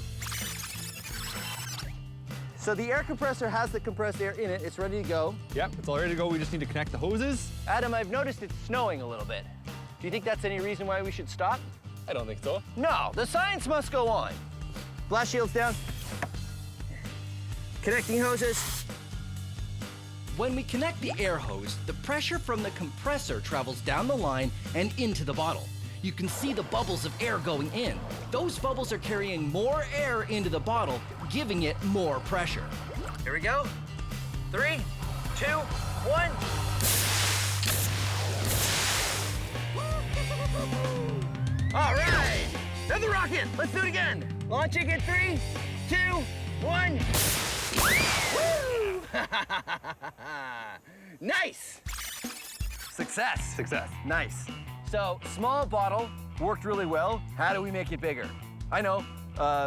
So the air compressor has the compressed air in it. It's ready to go. Yep, it's all ready to go. We just need to connect the hoses. Adam, I've noticed it's snowing a little bit. Do you think that's any reason why we should stop? I don't think so. No, the science must go on. Blast shields down. Connecting hoses. When we connect the air hose, the pressure from the compressor travels down the line and into the bottle. You can see the bubbles of air going in. Those bubbles are carrying more air into the bottle, giving it more pressure. Here we go. 3, 2, 1. All right, another rocket. Let's do it again. Launching in 3, 2, 1. Woo! Nice. Success. Success. Nice. So, small bottle worked really well. How do we make it bigger? I know,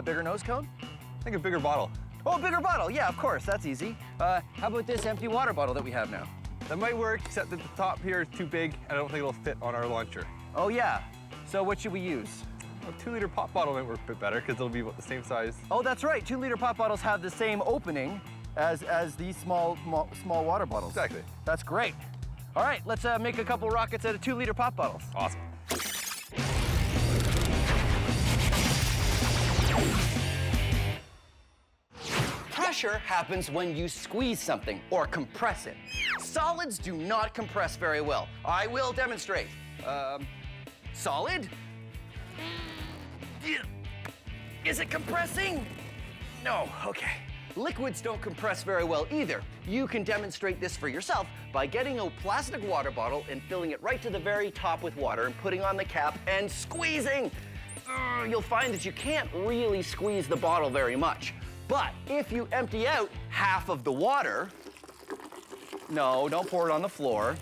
bigger nose cone? I think a bigger bottle. Oh, bigger bottle. Yeah, of course, that's easy. How about this empty water bottle that we have now? That might work, except that the top here is too big, and I don't think it'll fit on our launcher. Oh, yeah. So what should we use? A 2-liter pop bottle might work a bit better, because it'll be about the same size. Oh, that's right. 2-liter pop bottles have the same opening as these small water bottles. Exactly. That's great. All right, let's make a couple rockets out of 2-liter pop bottles. Awesome. Pressure happens when you squeeze something or compress it. Solids do not compress very well. I will demonstrate. Solid? Is it compressing? No, okay. Liquids don't compress very well either. You can demonstrate this for yourself by getting a plastic water bottle and filling it right to the very top with water and putting on the cap and squeezing. You'll find that you can't really squeeze the bottle very much. But if you empty out half of the water, no, don't pour it on the floor,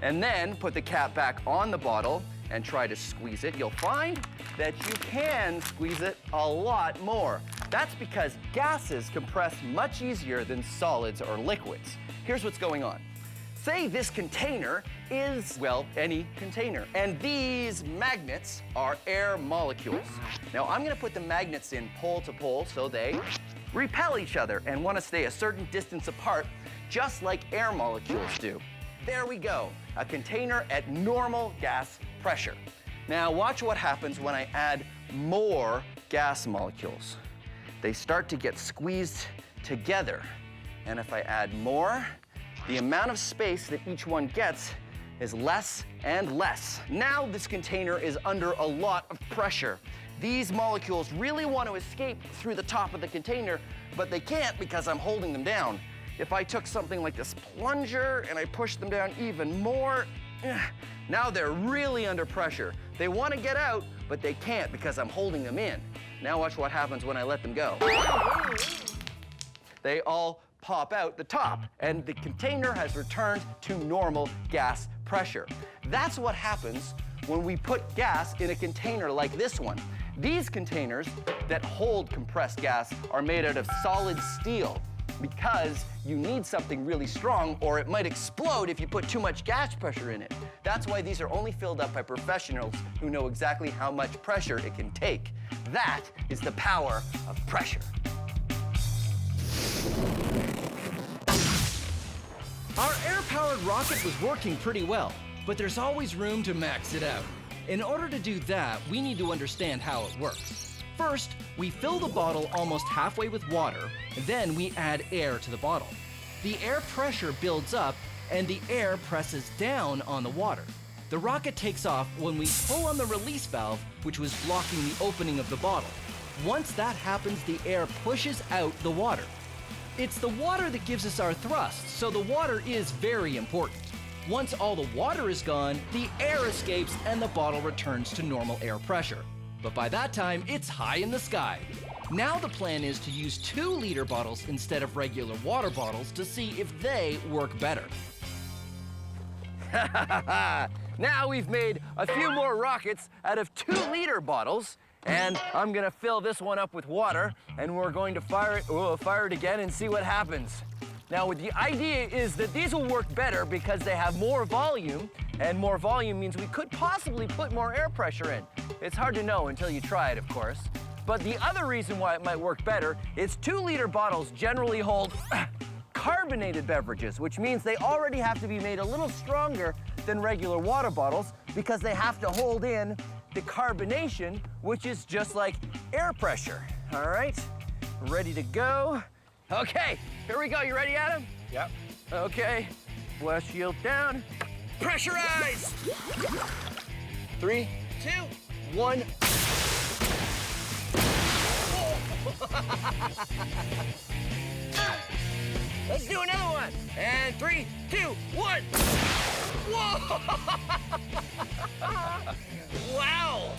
and then put the cap back on the bottle and try to squeeze it, you'll find that you can squeeze it a lot more. That's because gases compress much easier than solids or liquids. Here's what's going on. Say this container is, well, any container, and these magnets are air molecules. Now I'm gonna put the magnets in pole to pole so they repel each other and wanna stay a certain distance apart, just like air molecules do. There we go, a container at normal gas pressure. Now watch what happens when I add more gas molecules. they start to get squeezed together. And if I add more, the amount of space that each one gets is less and less. Now this container is under a lot of pressure. These molecules really want to escape through the top of the container, but they can't because I'm holding them down. If I took something like this plunger and I pushed them down even more, now they're really under pressure. They want to get out, but they can't because I'm holding them in. Now watch what happens when I let them go. They all pop out the top, and the container has returned to normal gas pressure. That's what happens when we put gas in a container like this one. These containers that hold compressed gas are made out of solid steel because you need something really strong or it might explode if you put too much gas pressure in it. That's why these are only filled up by professionals who know exactly how much pressure it can take. That is the power of pressure. Our air-powered rocket was working pretty well, but there's always room to max it out. In order to do that, we need to understand how it works. First, we fill the bottle almost halfway with water, then we add air to the bottle. The air pressure builds up, and the air presses down on the water. The rocket takes off when we pull on the release valve, which was blocking the opening of the bottle. Once that happens, the air pushes out the water. It's the water that gives us our thrust, so the water is very important. Once all the water is gone, the air escapes and the bottle returns to normal air pressure. But by that time, it's high in the sky. Now the plan is to use 2-liter bottles instead of regular water bottles to see if they work better. Now we've made a few more rockets out of 2-liter bottles, and I'm gonna fill this one up with water, and we're going to fire it again and see what happens. Now, the idea is that these will work better because they have more volume, and more volume means we could possibly put more air pressure in. It's hard to know until you try it, of course. But the other reason why it might work better is 2-liter bottles generally hold carbonated beverages, which means they already have to be made a little stronger than regular water bottles because they have to hold in the carbonation, which is just like air pressure. All right, ready to go. Okay, here we go. You ready, Adam? Yep. Okay, blast shield down. Pressurize! 3, 2, 1. Let's do another one. And 3, 2, 1. Whoa! Wow!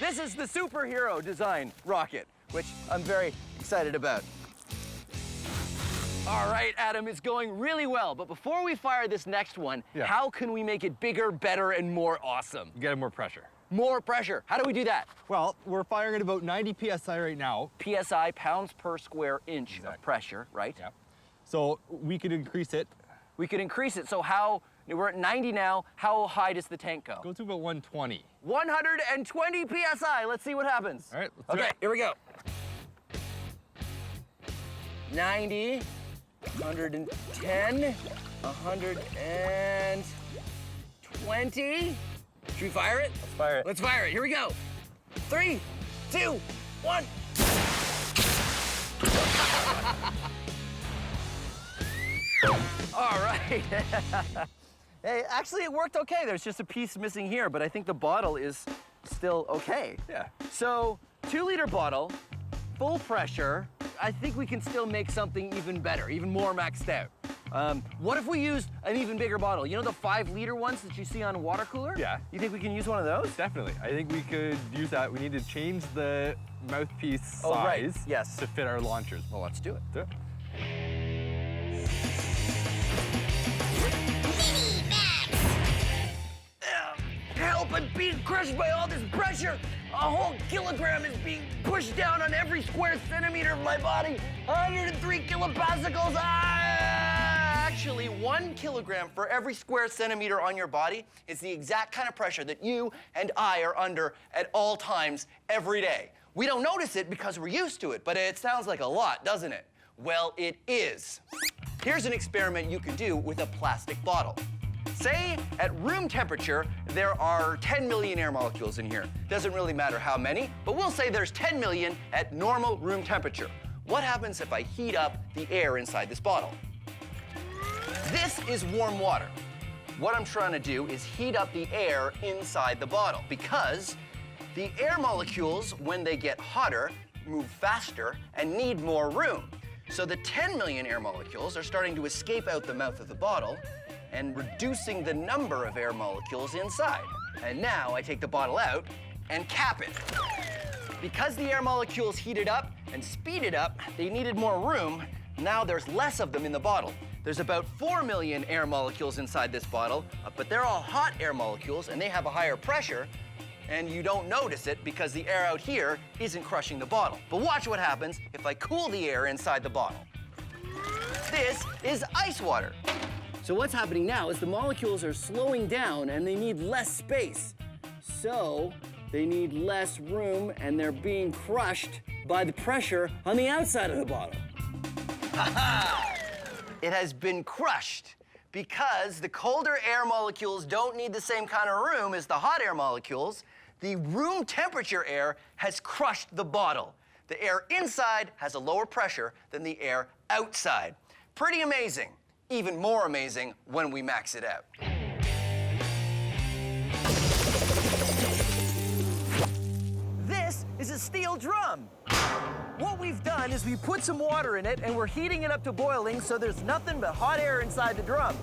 This is the superhero design rocket, which I'm very excited about. All right, Adam, it's going really well. But before we fire this next one, how can we make it bigger, better, and more awesome? Get more pressure. More pressure. How do we do that? Well, we're firing at about 90 PSI right now. PSI, pounds per square inch of pressure, right? Yep. So we could increase it. We could increase it. So how, we're at 90 now, how high does the tank go? Go to about 120. 120 PSI. Let's see what happens. All right, let's do it. Here we go. 90, 110, 120. Should we fire it? Let's fire it. Let's fire it. Here we go. 3, 2, 1. All right. Hey, actually, it worked okay. There's just a piece missing here, but I think the bottle is still okay. Yeah. So, 2-liter bottle, full pressure. I think we can still make something even better, even more maxed out. What if we used an even bigger bottle? You know the 5-liter ones that you see on a water cooler? Yeah. You think we can use one of those? Definitely. I think we could use that. We need to change the mouthpiece size Yes. to fit our launchers. Well, let's do it. Do it. Help, I'm being crushed by all this pressure. A whole kilogram is being pushed down on every square centimeter of my body. 103 kilopascals. Actually, 1 kilogram for every square centimeter on your body is the exact kind of pressure that you and I are under at all times every day. We don't notice it because we're used to it, but it sounds like a lot, doesn't it? Well, it is. Here's an experiment you can do with a plastic bottle. Say at room temperature, there are 10 million air molecules in here. Doesn't really matter how many, but we'll say there's 10 million at normal room temperature. What happens if I heat up the air inside this bottle? This is warm water. What I'm trying to do is heat up the air inside the bottle because the air molecules, when they get hotter, move faster and need more room. So the 10 million air molecules are starting to escape out the mouth of the bottle and reducing the number of air molecules inside. And now I take the bottle out and cap it. Because the air molecules heated up and speeded up, they needed more room. Now there's less of them in the bottle. There's about 4 million air molecules inside this bottle, but they're all hot air molecules and they have a higher pressure, and you don't notice it because the air out here isn't crushing the bottle. But watch what happens if I cool the air inside the bottle. This is ice water. So what's happening now is the molecules are slowing down and they need less space. So they need less room and they're being crushed by the pressure on the outside of the bottle. Ha-ha! It has been crushed because the colder air molecules don't need the same kind of room as the hot air molecules. The room temperature air has crushed the bottle. The air inside has a lower pressure than the air outside. Pretty amazing. Even more amazing when we max it out. This is a steel drum. What we've done is we put some water in it and we're heating it up to boiling so there's nothing but hot air inside the drum.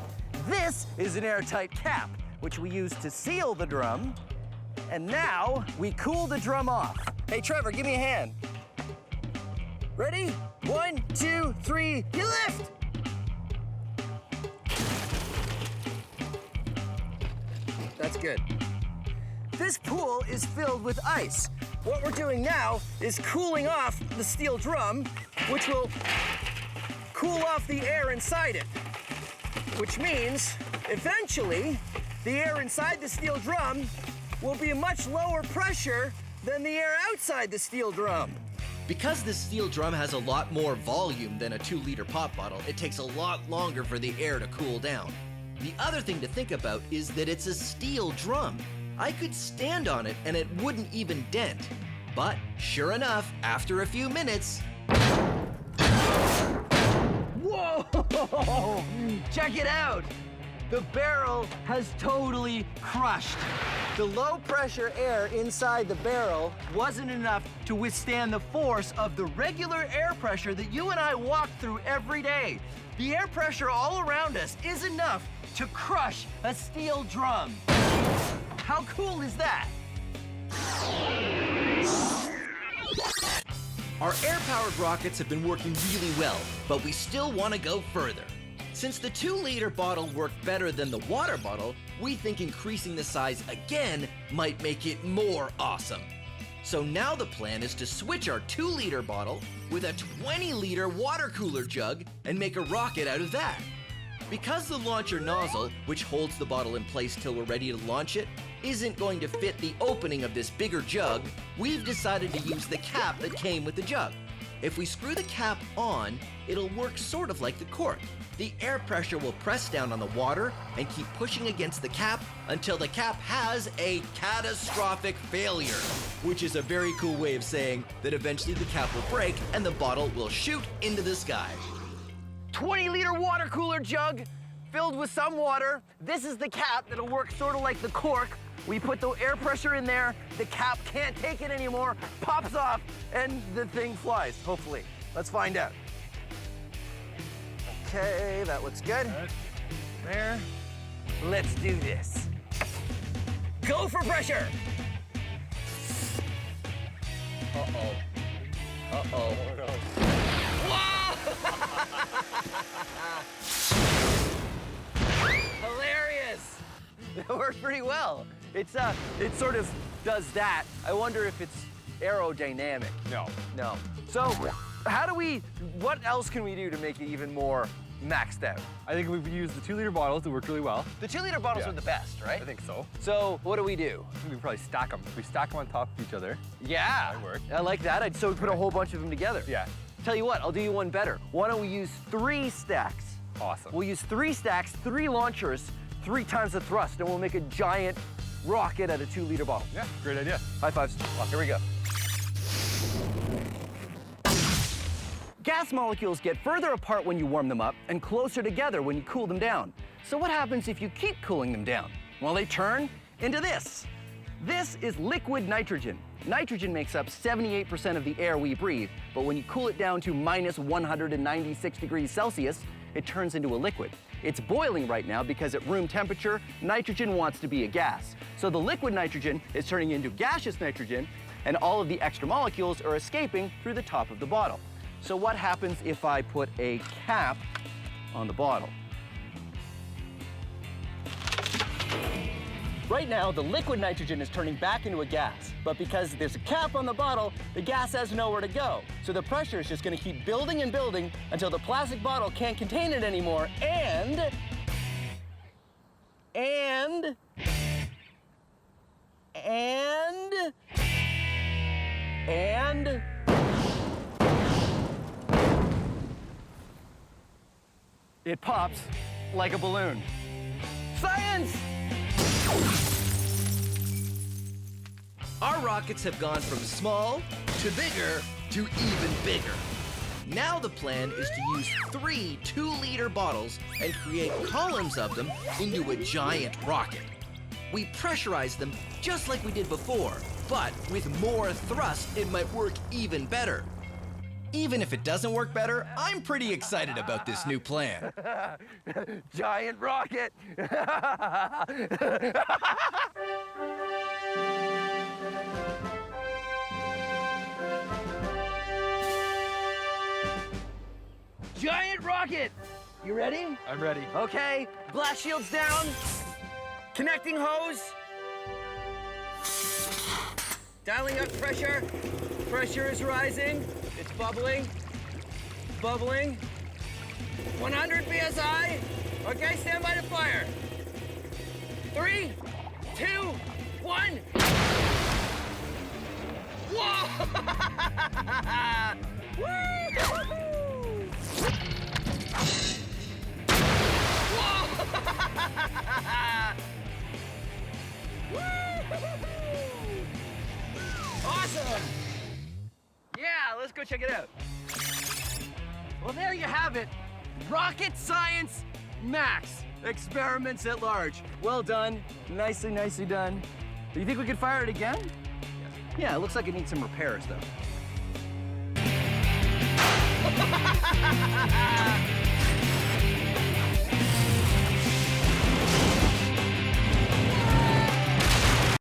This is an airtight cap, which we use to seal the drum. And now we cool the drum off. Hey, Trevor, give me a hand. Ready? 1, 2, 3, you lift! That's good. This pool is filled with ice. What we're doing now is cooling off the steel drum, which will cool off the air inside it. Which means, eventually, the air inside the steel drum will be a much lower pressure than the air outside the steel drum. Because this steel drum has a lot more volume than a 2-liter pop bottle, it takes a lot longer for the air to cool down. The other thing to think about is that it's a steel drum. I could stand on it and it wouldn't even dent. But sure enough, after a few minutes... Whoa! Check it out! The barrel has totally crushed. The low pressure air inside the barrel wasn't enough to withstand the force of the regular air pressure that you and I walk through every day. The air pressure all around us is enough to crush a steel drum. How cool is that? Our air-powered rockets have been working really well, but we still want to go further. Since the 2-liter bottle worked better than the water bottle, we think increasing the size again might make it more awesome. So now the plan is to switch our 2-liter bottle with a 20-liter water cooler jug and make a rocket out of that. Because the launcher nozzle, which holds the bottle in place till we're ready to launch it, isn't going to fit the opening of this bigger jug, we've decided to use the cap that came with the jug. If we screw the cap on, it'll work sort of like the cork. The air pressure will press down on the water and keep pushing against the cap until the cap has a catastrophic failure, which is a very cool way of saying that eventually the cap will break and the bottle will shoot into the sky. 20-liter water cooler jug filled with some water. This is the cap that'll work sort of like the cork. We put the air pressure in there, the cap can't take it anymore, pops off, and the thing flies, hopefully. Let's find out. Okay, that looks good. There. Let's do this. Go for pressure! Uh-oh. Uh-oh. Oh, no. Hilarious! That worked pretty well. It sort of does that. I wonder if it's aerodynamic. No. No. So, what else can we do to make it even more maxed out? I think we've used the 2-liter bottles that work really well. The 2-liter bottles Yeah. are the best, right? I think so. So, what do we do? We can probably stack them. We stack them on top of each other. Yeah. That worked. I like that. So we put a whole bunch of them together. Yeah. Tell you what, I'll do you one better. Why don't we use 3 stacks? Awesome. We'll use 3 stacks, 3 launchers 3 times the thrust, and we'll make a giant rocket out of 2-liter bottle. Yeah, great idea. High fives. Here we go. Gas molecules get further apart when you warm them up and closer together when you cool them down. So what happens if you keep cooling them down? Well, they turn into this. This is liquid nitrogen. Nitrogen makes up 78% of the air we breathe, but when you cool it down to minus 196 degrees Celsius, it turns into a liquid. It's boiling right now because at room temperature, nitrogen wants to be a gas. So the liquid nitrogen is turning into gaseous nitrogen, and all of the extra molecules are escaping through the top of the bottle. So what happens if I put a cap on the bottle? Right now, the liquid nitrogen is turning back into a gas, but because there's a cap on the bottle, the gas has nowhere to go. So the pressure is just gonna keep building and building until the plastic bottle can't contain it anymore, and it pops like a balloon. Science! Our rockets have gone from small to bigger to even bigger. Now the plan is to use 3 2-liter bottles and create columns of them into a giant rocket. We pressurize them just like we did before, but with more thrust, it might work even better. Even if it doesn't work better, I'm pretty excited about this new plan. Giant rocket! Giant rocket! You ready? I'm ready. Okay, blast shields down. Connecting hose. Dialing up pressure. Pressure is rising. It's bubbling. Bubbling. 100 PSI. Okay, stand by to fire. 3, 2, 1. Whoa! Woo! Awesome! Yeah, let's go check it out. Well, there you have it. Rocket Science Max. Experiments at large. Well done. Nicely, nicely done. Do you think we could fire it again? Yes. Yeah, it looks like it needs some repairs, though.